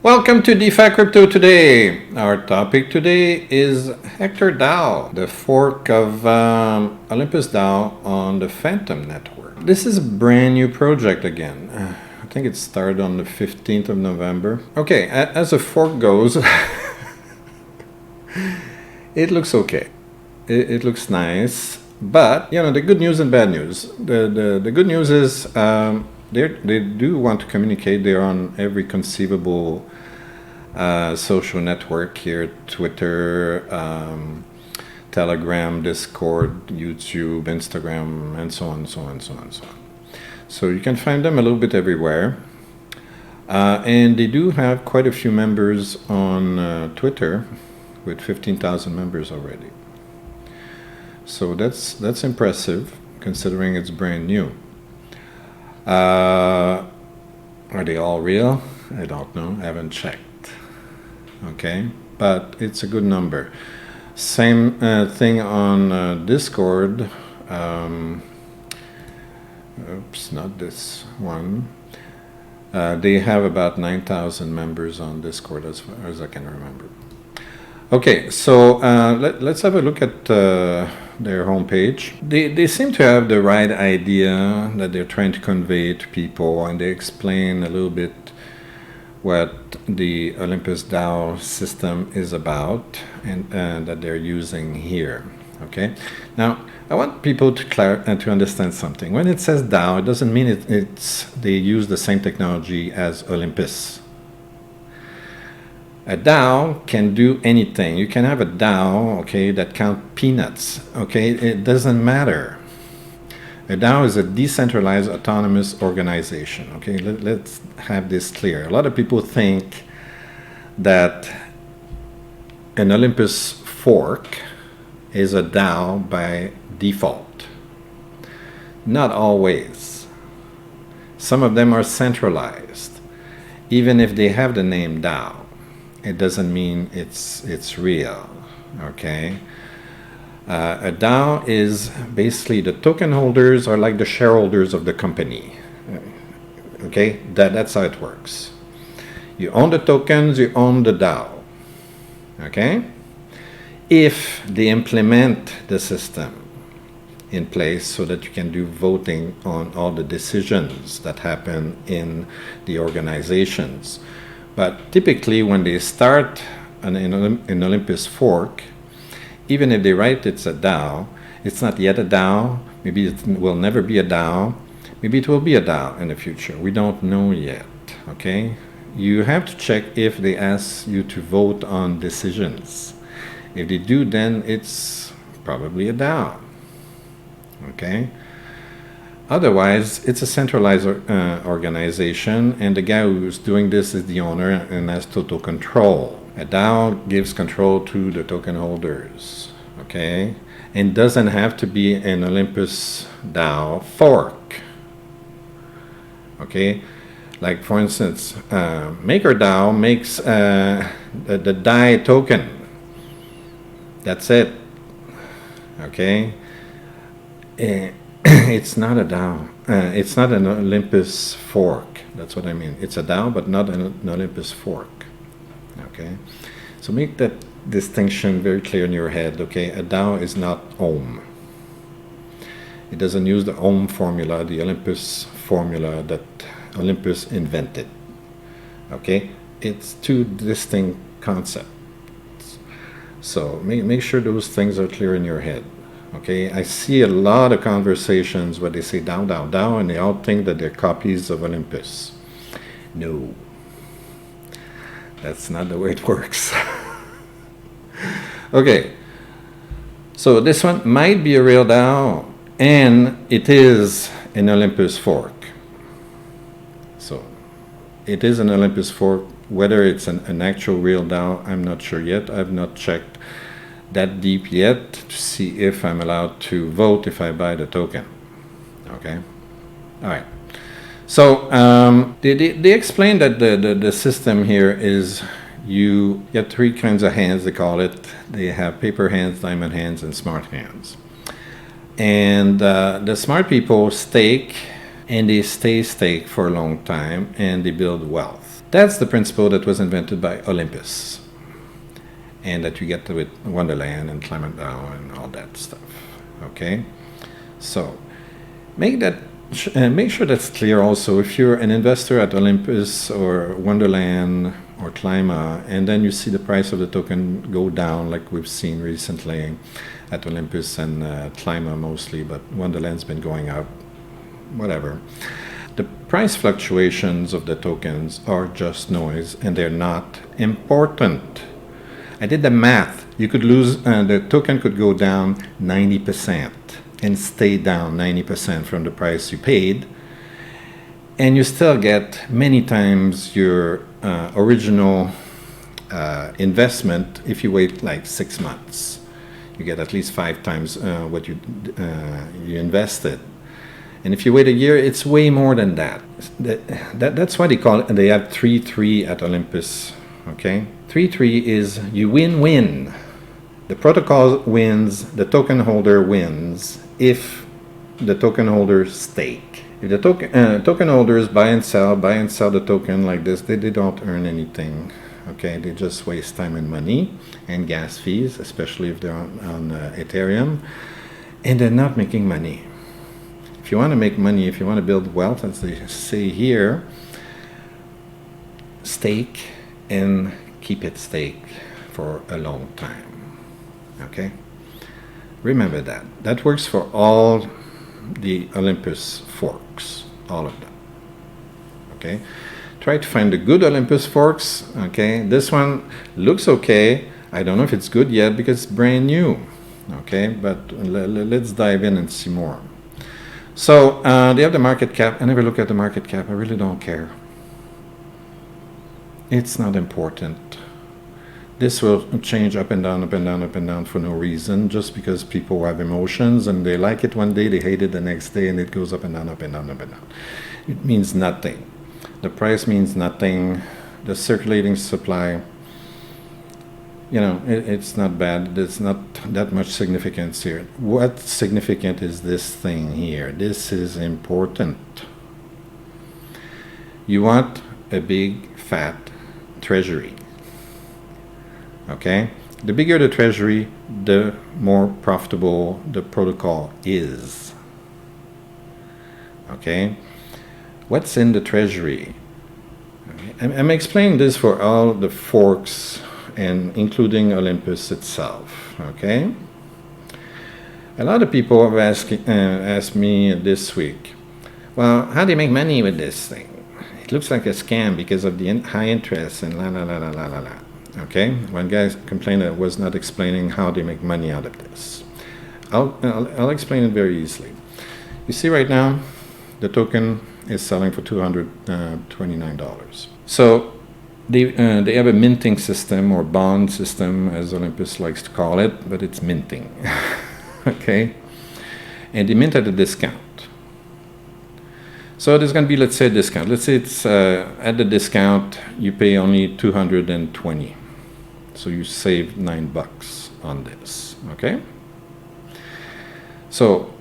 Welcome to DeFi Crypto today. Our topic today is HectorDAO, the fork of Olympus DAO on the Fantom network. This is a brand new project again. I think it started on the 15th of November. Okay, as a fork goes, it looks okay. It looks nice, but you know the good news and bad news. The good news is they do want to communicate. They're on every conceivable social network here: Twitter, Telegram, Discord, YouTube, Instagram, and so on, so on, so on, so on. So you can find them a little bit everywhere. And they do have quite a few members on Twitter, with 15,000 members already. So that's impressive, considering it's brand new. Are they all real? I don't know. I haven't checked. Okay, but it's a good number. Same thing on Discord. Oops, not this one. They have about 9,000 members on Discord, as far as I can remember. Okay, so let's have a look at their homepage. They seem to have the right idea that they're trying to convey to people, and they explain a little bit what the Olympus DAO system is about and that they're using here. Okay, now I want people to understand something. When it says DAO, it doesn't mean they use the same technology as Olympus. A DAO can do anything. You can have a DAO, okay, that count peanuts, okay? It doesn't matter. A DAO is a decentralized autonomous organization, okay? Let's have this clear. A lot of people think that an Olympus Fork is a DAO by default. Not always. Some of them are centralized. Even if they have the name DAO, it doesn't mean it's real, okay? A DAO is basically the token holders are like the shareholders of the company, okay? That's how it works. You own the tokens, you own the DAO, okay? If they implement the system in place so that you can do voting on all the decisions that happen in the organizations. But typically when they start an Olympus Fork, even if they write it's a DAO, it's not yet a DAO. Maybe it will never be a DAO. Maybe it will be a DAO in the future. We don't know yet, okay? You have to check if they ask you to vote on decisions. If they do, then it's probably a DAO, okay? Otherwise, it's a centralized organization, and the guy who's doing this is the owner and has total control. A DAO gives control to the token holders, okay? And doesn't have to be an Olympus DAO fork, okay? Like, for instance, MakerDAO makes the DAI token. That's it, okay? It's not a DAO. It's not an Olympus Fork. That's what I mean. It's a DAO, but not an Olympus Fork. Okay? So make that distinction very clear in your head. Okay? A DAO is not OHM. It doesn't use the OHM formula, the Olympus formula that Olympus invented. Okay? It's two distinct concepts. So make sure those things are clear in your head. Okay, I see a lot of conversations where they say DAO, DAO, DAO, and they all think that they're copies of Olympus. No, that's not the way it works. Okay, so this one might be a real DAO, and it is an Olympus Fork. So it is an Olympus Fork. Whether it's an actual real DAO, I'm not sure yet. I've not checked that deep yet to see if I'm allowed to vote if I buy the token. Okay, all right. So they explain that the system here is you get three kinds of hands, they call it. They have paper hands, diamond hands, and smart hands. And the smart people stake, and they stay stake for a long time, and they build wealth. That's the principle that was invented by Olympus, and that you get with Wonderland and ClimateDAO and all that stuff. Okay, so make sure that's clear. Also, if you're an investor at Olympus or Wonderland or Clima, and then you see the price of the token go down, like we've seen recently at Olympus and Clima mostly, but Wonderland's been going up, whatever. The price fluctuations of the tokens are just noise, and they're not important. I did the math. You could lose, the token could go down 90% and stay down 90% from the price you paid, and you still get many times your original investment. If you wait like 6 months, you get at least 5 times what you invested. And if you wait a year, it's way more than that. That's why they have 3-3 at Olympus. Okay, 3-3 is you win-win. The protocol wins, the token holder wins if the token holders stake. If the token holders buy and sell the token like this, they don't earn anything. Okay, they just waste time and money and gas fees, especially if they're on Ethereum, and they're not making money. If you want to make money, if you want to build wealth, as they say here, stake and keep it staked for a long time. Okay? Remember that. That works for all the Olympus forks, all of them. Okay? Try to find the good Olympus forks. Okay? This one looks okay. I don't know if it's good yet because it's brand new. Okay? But let's dive in and see more. So they have the market cap. I never look at the market cap. I really don't care. It's not important. This will change up and down, up and down, up and down for no reason, just because people have emotions and they like it one day, they hate it the next day, and it goes up and down, up and down, up and down. It means nothing. The price means nothing. The circulating supply, it's not bad. There's not that much significance here. What's significant is this thing here. This is important. You want a big, fat treasury. Okay? The bigger the treasury, the more profitable the protocol is. Okay? What's in the treasury? I'm explaining this for all the forks and including Olympus itself. Okay? A lot of people have asked me this week, well, how do you make money with this thing? It looks like a scam because of the high interest and la la la la la la la. Okay? One guy complained that I was not explaining how they make money out of this. I'll explain it very easily. You see right now, the token is selling for $229. So they have a minting system, or bond system, as Olympus likes to call it, but it's minting. Okay? And they mint at a discount. So there's going to be, let's say, a discount. Let's say it's at the discount, you pay only $220. So you save $9 on this. Okay? So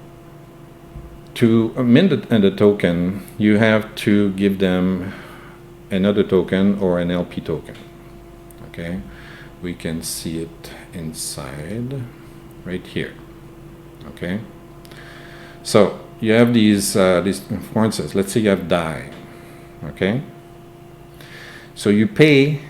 to mint the token, you have to give them another token or an LP token. Okay? We can see it inside right here. Okay? So you have these forces. Let's say you have DAI. Okay? So you pay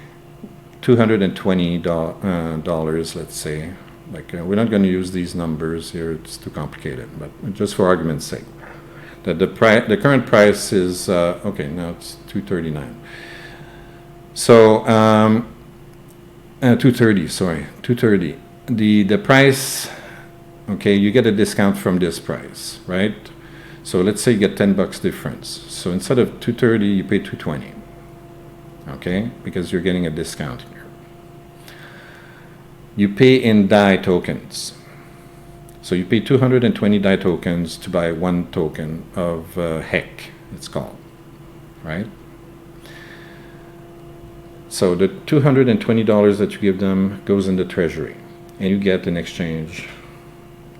$220, let's say. Like we're not going to use these numbers here, it's too complicated, but just for argument's sake, that the current price is okay, now it's $239. So $230, sorry, $230. The price, okay, you get a discount from this price, right? So let's say you get $10 difference. So instead of $230, you pay $220. Okay, because you're getting a discount here. You pay in DAI tokens. So you pay 220 DAI tokens to buy one token of HEC, it's called, right? So the $220 that you give them goes in the treasury, and you get in exchange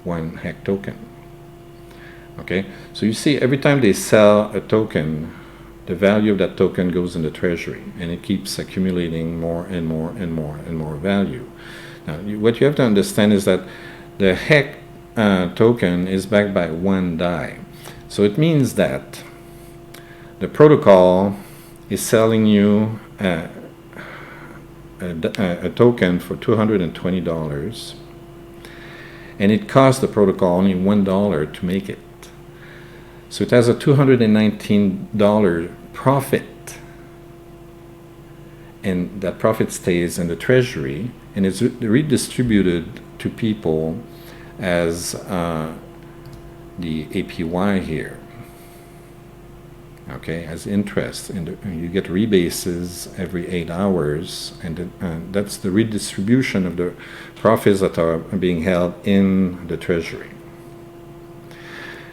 one HEC token. Okay, so you see every time they sell a token, the value of that token goes in the treasury, and it keeps accumulating more and more and more and more value. Now, what you have to understand is that the HEC token is backed by one DAI. So it means that the protocol is selling you a token for $220, and it costs the protocol only $1 to make it. So it has a $219 profit, and that profit stays in the treasury, and it's redistributed to people as the APY here, okay, as interest. And you get rebases every 8 hours, and that's the redistribution of the profits that are being held in the treasury.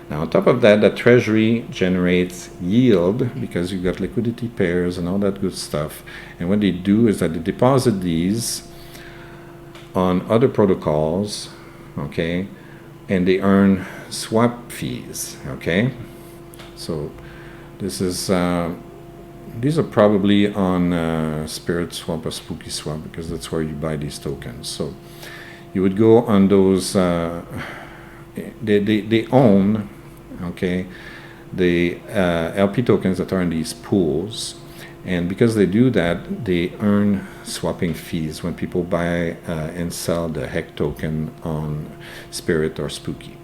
Now, on top of that, the treasury generates yield because you got liquidity pairs and all that good stuff. And what they do is that they deposit these on other protocols, okay, and they earn swap fees, okay. So this is these are probably on Spirit Swap or Spooky Swap, because that's where you buy these tokens. So you would go on those. They own, okay, the LP tokens that are in these pools, and because they do that, they earn swapping fees when people buy and sell the HEC token on Spirit or Spooky.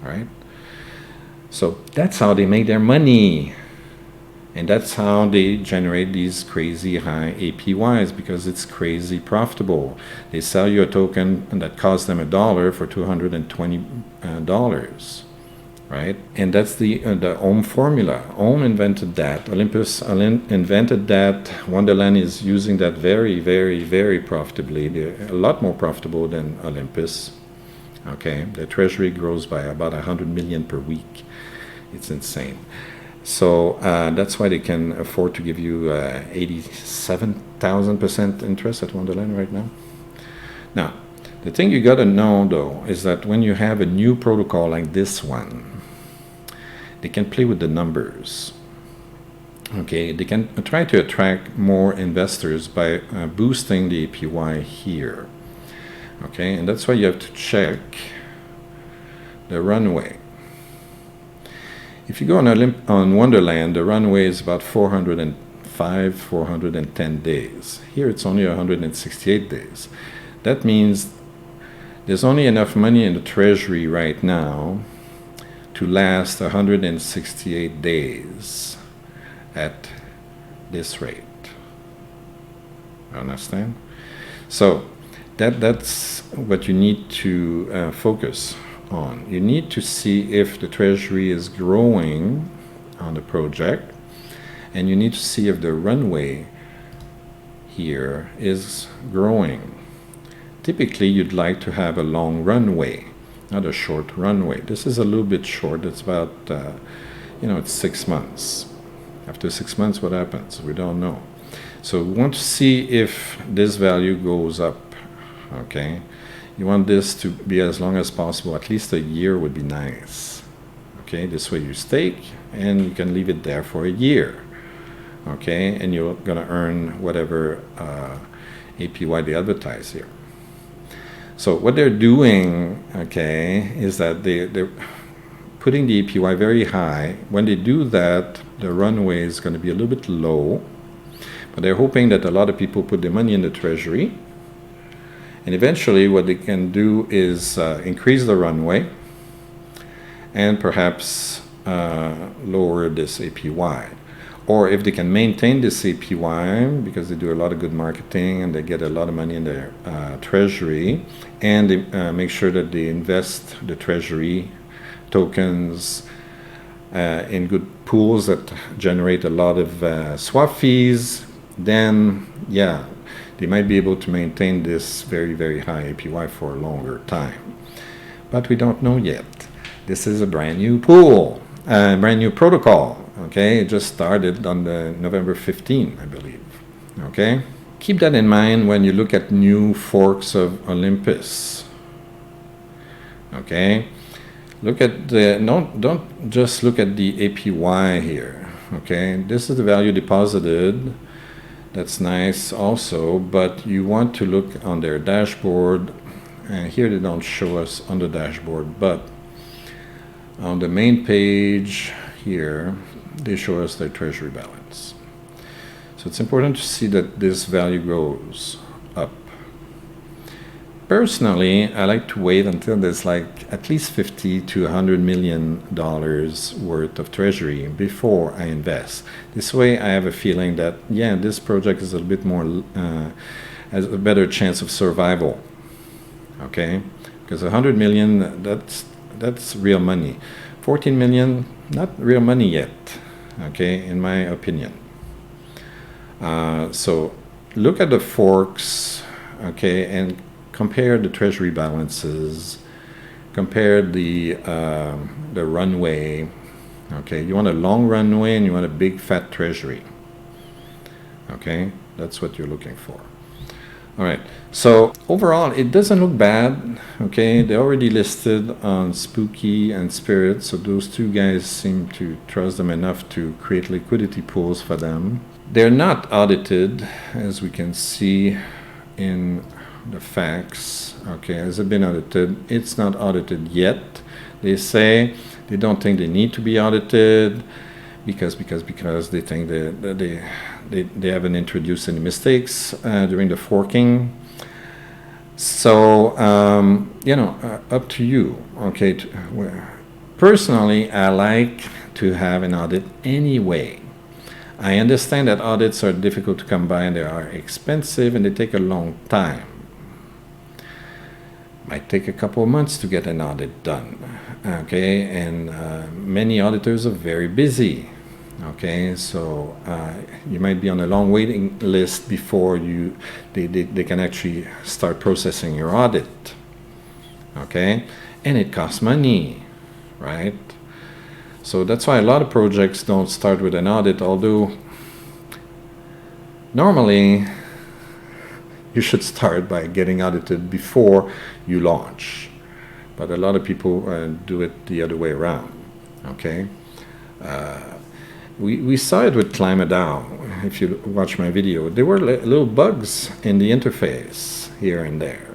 All right. So that's how they make their money, and that's how they generate these crazy high APYs, because it's crazy profitable. They sell you a token that costs them $1 for $220, right? And that's the Ohm formula. Ohm invented that. Olympus invented that. Wonderland is using that very, very, very profitably. They're a lot more profitable than Olympus. Okay, the treasury grows by about 100 million per week. It's insane. So that's why they can afford to give you 87,000% interest at Wonderland right now. Now, the thing you got to know, though, is that when you have a new protocol like this one, they can play with the numbers. Okay, they can try to attract more investors by boosting the APY here. Okay, and that's why you have to check the runway. If you go on Wonderland, the runway is about 405, 410 days. Here it's only 168 days. That means there's only enough money in the treasury right now to last 168 days at this rate. Understand? So that's what you need to focus on. You need to see if the treasury is growing on the project, and you need to see if the runway here is growing. Typically, you'd like to have a long runway, not a short runway. This is a little bit short. It's about, it's 6 months. After 6 months, what happens? We don't know. So we want to see if this value goes up, okay? You want this to be as long as possible. At least a year would be nice, okay? This way you stake, and you can leave it there for a year, okay? And you're going to earn whatever APY they advertise here. So what they're doing, okay, is that they're putting the APY very high. When they do that, the runway is going to be a little bit low, but they're hoping that a lot of people put their money in the treasury, and eventually what they can do is increase the runway and perhaps lower this APY. Or if they can maintain this APY, because they do a lot of good marketing and they get a lot of money in their treasury, and they make sure that they invest the treasury tokens in good pools that generate a lot of swap fees, then yeah, they might be able to maintain this very, very high APY for a longer time. But we don't know yet. This is a brand new pool, brand new protocol. Okay, it just started on the November 15, I believe. Okay, keep that in mind when you look at new forks of Olympus. Okay, look at the don't just look at the APY here. Okay, this is the value deposited. That's nice also, but you want to look on their dashboard, and here they don't show us on the dashboard, but on the main page here they show us their treasury balance. So it's important to see that this value goes up. Personally, I like to wait until there's like at least $50 to $100 million worth of treasury before I invest. This way I have a feeling that, yeah, this project is a little bit more, has a better chance of survival. Okay? Because 100 million, that's real money. 14 million, not real money yet. Okay, in my opinion. So look at the forks, okay, and compare the treasury balances, compare the runway. Okay, you want a long runway and you want a big fat treasury. Okay, that's what you're looking for. All right, so overall it doesn't look bad. Okay, they already listed on Spooky and Spirit, so those two guys seem to trust them enough to create liquidity pools for them. They're not audited, as we can see in the facts. Okay, has it been audited? It's not audited yet. They say they don't think they need to be audited because they think they haven't introduced any mistakes during the forking. So you know, up to you. Okay, personally, I like to have an audit anyway. I understand that audits are difficult to come by and they are expensive and they take a long time. Might take a couple of months to get an audit done, okay, and many auditors are very busy, okay, so you might be on a long waiting list before they can actually start processing your audit, okay, and it costs money, right? So that's why a lot of projects don't start with an audit, although normally you should start by getting audited before you launch. But a lot of people do it the other way around, okay? We saw it with HectorDAO. If you watch my video, there were little bugs in the interface here and there.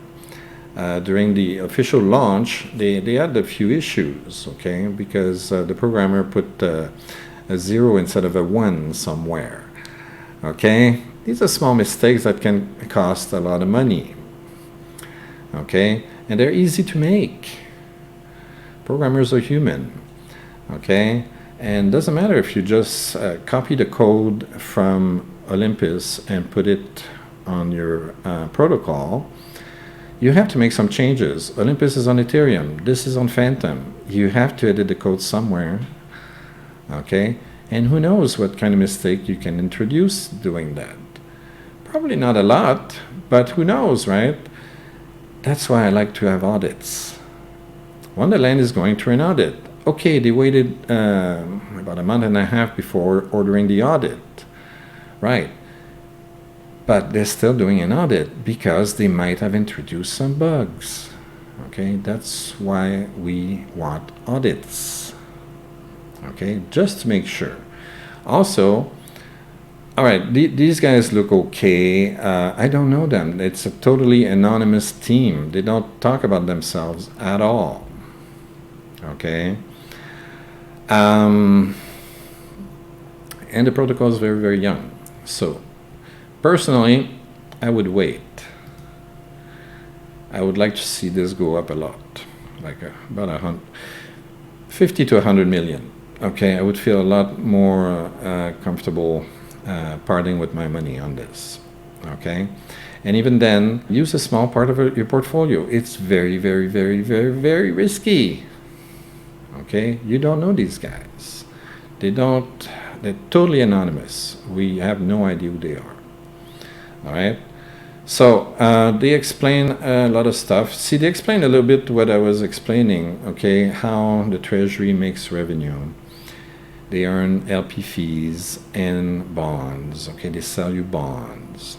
During the official launch, they had a few issues, okay? Because the programmer put a 0 instead of a 1 somewhere, okay? These are small mistakes that can cost a lot of money, okay? And they're easy to make. Programmers are human, okay? And it doesn't matter if you just copy the code from Olympus and put it on your protocol. You have to make some changes. Olympus is on Ethereum. This is on Fantom. You have to edit the code somewhere, okay? And who knows what kind of mistake you can introduce doing that. Probably not a lot, but who knows, right? That's why I like to have audits. Wonderland is going through an audit. Okay, they waited about a month and a half before ordering the audit, right? But they're still doing an audit because they might have introduced some bugs. Okay, that's why we want audits. Okay, just to make sure. Also, all right, these guys look okay. I don't know them. It's a totally anonymous team. They don't talk about themselves at all. Okay. And the protocol is very, very young. So, personally, I would wait. I would like to see this go up a lot, like about 50 to 100 million. Okay, I would feel a lot more comfortable parting with my money on this. Okay, and even then, use a small part of your portfolio. It's very, very, very, very, very risky. Okay, you don't know these guys. They're totally anonymous. We have no idea who they are. All right. So they explain a lot of stuff. See, they explain a little bit what I was explaining. Okay, how the treasury makes revenue. They earn LP fees and bonds. Okay, they sell you bonds.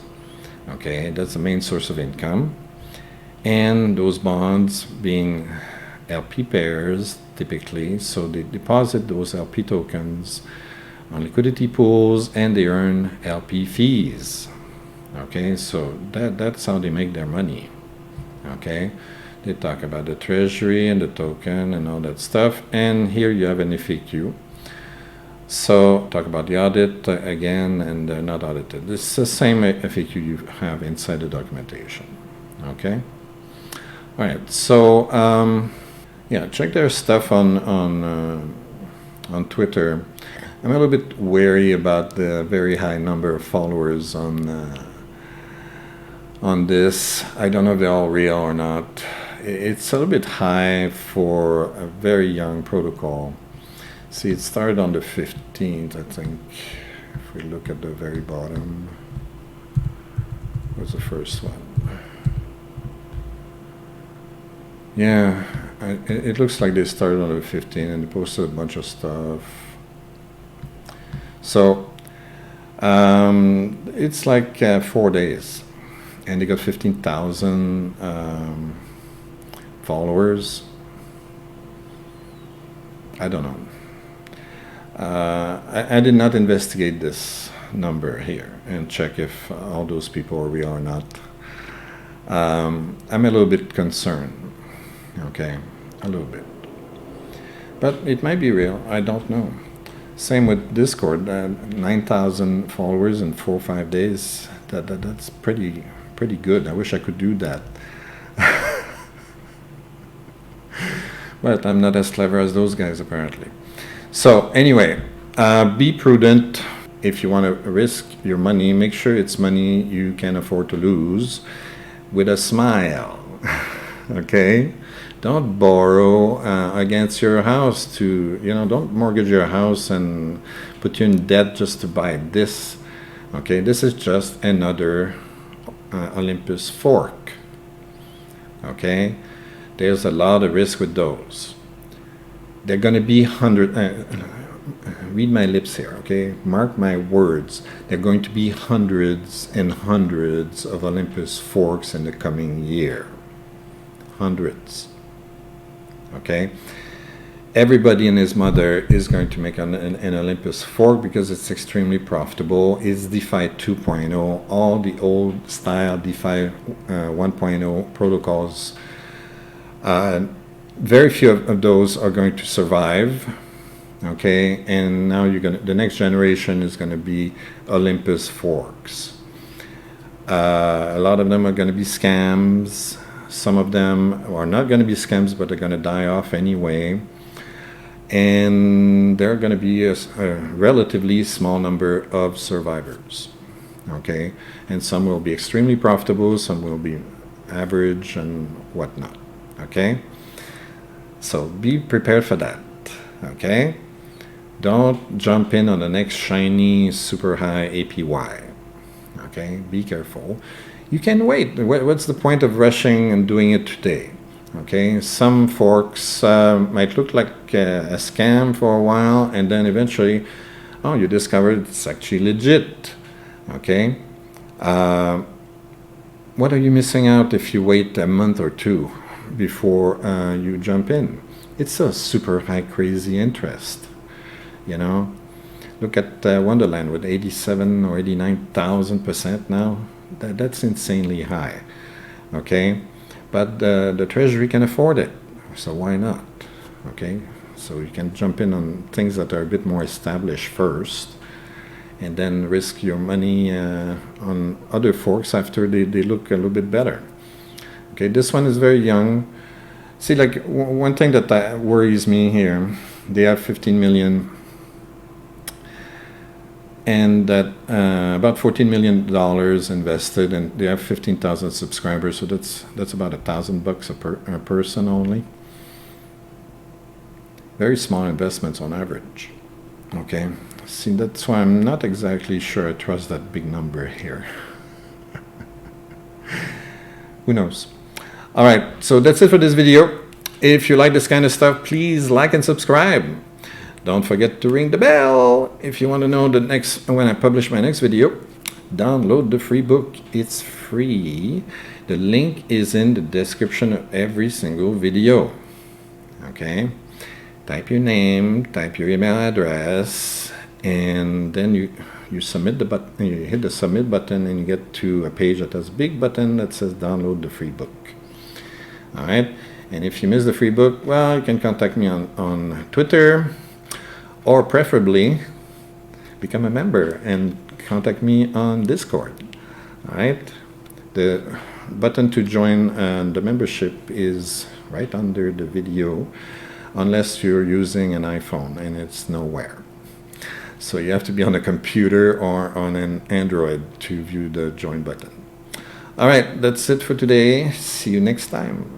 Okay, that's the main source of income. And those bonds being LP pairs typically, so they deposit those LP tokens on liquidity pools, and they earn LP fees. Okay, so that's how they make their money. Okay, they talk about the treasury and the token and all that stuff, and here you have an FAQ. So talk about the audit again, and they're not audited. It's the same FAQ you have inside the documentation. Okay, all right, so yeah, check their stuff on Twitter. I'm a little bit wary about the very high number of followers on this. I don't know if they're all real or not. It's a little bit high for a very young protocol. See, it started on the 15th, I think. If we look at the very bottom, what's the first one? Yeah, it looks like they started on the 15th and they posted a bunch of stuff. So it's like 4 days, and they got 15,000 followers. I don't know. I did not investigate this number here and check if all those people are real or not. I'm a little bit concerned. Okay, a little bit. But it might be real. I don't know. Same with Discord, 9,000 followers in 4 or 5 days. That's pretty good. I wish I could do that. But I'm not as clever as those guys, apparently. So anyway, be prudent. If you want to risk your money, make sure it's money you can afford to lose with a smile. Okay? Don't borrow against your house to, don't mortgage your house and put you in debt just to buy this. Okay, this is just another Olympus Fork. Okay, there's a lot of risk with those. They're going to be read my lips here, okay? Mark my words. They're going to be hundreds and hundreds of Olympus Forks in the coming year. Hundreds. Okay, everybody and his mother is going to make an Olympus Fork because it's extremely profitable. It's DeFi 2.0. All the old style DeFi 1.0 protocols, very few of those are going to survive. Okay, and now the next generation is going to be Olympus Forks. A lot of them are going to be scams. Some of them are not going to be scams, but they're going to die off anyway. And there are going to be a relatively small number of survivors. Okay? And some will be extremely profitable, some will be average and whatnot. Okay? So be prepared for that. Okay? Don't jump in on the next shiny, super high APY. Okay? Be careful. You can wait. What's the point of rushing and doing it today? Okay, some forks might look like a scam for a while, and then eventually, you discover it's actually legit. Okay, what are you missing out if you wait a month or two before you jump in? It's a super high crazy interest. Look at Wonderland with 87 or 89,000% now. That's insanely high. Okay, but the treasury can afford it, so why not? Okay, so you can jump in on things that are a bit more established first, and then risk your money on other forks after they look a little bit better. Okay, this one is very young. See, like one thing that worries me here, they have 15 million and that about $14 million invested, and they have 15,000 subscribers, so that's about $1,000 a person only. Very small investments on average. Okay, see, that's why I'm not exactly sure I trust that big number here. Who knows? All right, so that's it for this video. If you like this kind of stuff, please like and subscribe. Don't forget to ring the bell if you want to know when I publish my next video. Download the free book. It's free. The link is in the description of every single video. Okay? Type your name, type your email address, and then you submit the button, you hit the submit button, and you get to a page that has a big button that says download the free book. All right, and if you miss the free book, well, you can contact me on Twitter, or preferably become a member and contact me on Discord. All right, the button to join the membership is right under the video, unless you're using an iPhone, and it's nowhere. So you have to be on a computer or on an Android to view the join button. All right, that's it for today. See you next time.